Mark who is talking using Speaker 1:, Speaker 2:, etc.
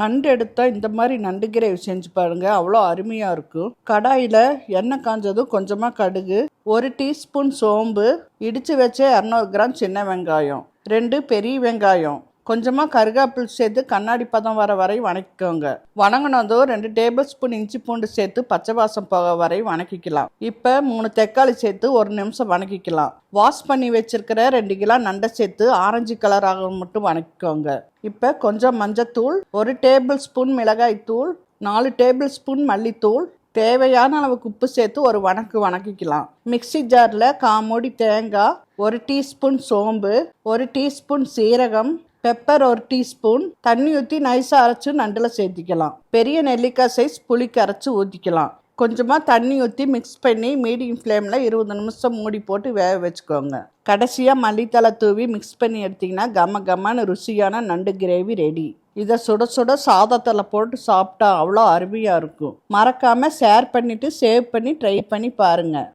Speaker 1: நண்டு எடுத்தால் இந்த மாதிரி நண்டு கிரேவி செஞ்சு பாருங்க, அவ்வளோ அருமையாக இருக்கும். கடாயில் எண்ணெய் காஞ்சதும் கொஞ்சமாக கடுகு, 1 டீஸ்பூன் சோம்பு, இடித்து வச்ச 200 கிராம் சின்ன வெங்காயம், 2 பெரிய வெங்காயம், கொஞ்சமாக கருகாப்பில் சேர்த்து கண்ணாடி பதம் வர வரை வணக்கிக்கோங்க. வணங்கினதும் 2 டேபிள் ஸ்பூன் இஞ்சி பூண்டு சேர்த்து பச்சை வாசம் போக வரை வணக்கிக்கலாம். இப்போ 3 தக்காளி சேர்த்து 1 நிமிஷம் வணக்கிக்கலாம். வாஷ் பண்ணி வச்சிருக்கிற 2 கிலோ நண்டை சேர்த்து ஆரஞ்சு கலர் ஆக மட்டும் வணக்கிக்கோங்க. இப்போ கொஞ்சம் மஞ்சத்தூள், 1 டேபிள் ஸ்பூன் மிளகாய் தூள், 4 டேபிள் ஸ்பூன் மல்லித்தூள், தேவையான அளவுக்கு உப்பு சேர்த்து ஒரு வணக்கிக்கலாம். மிக்சி ஜாரில் 1/4 மூடி தேங்காய், 1 டீஸ்பூன் சோம்பு, 1 டீஸ்பூன் சீரகம், பெப்பர் 1 டீஸ்பூன், தண்ணி ஊற்றி நைஸாக அரைச்சி நண்டில் சேர்த்திக்கலாம். பெரிய நெல்லிக்காய் சைஸ் புளி கரைச்சி ஊற்றிக்கலாம். கொஞ்சமாக தண்ணி ஊற்றி மிக்ஸ் பண்ணி மீடியம் ஃப்ளேமில் 20 நிமிஷம் மூடி போட்டு வேக வச்சுக்கோங்க. கடைசியாக மல்லித்தலை தூவி மிக்ஸ் பண்ணி எடுத்திங்கன்னா கமன்னு ருசியான நண்டு கிரேவி ரெடி. இதை சுட சுட சாதத்தில் போட்டு சாப்பிட்டா அவ்வளோ அருமையாக இருக்கும். மறக்காமல் ஷேர் பண்ணிவிட்டு சேவ் பண்ணி ட்ரை பண்ணி பாருங்கள்.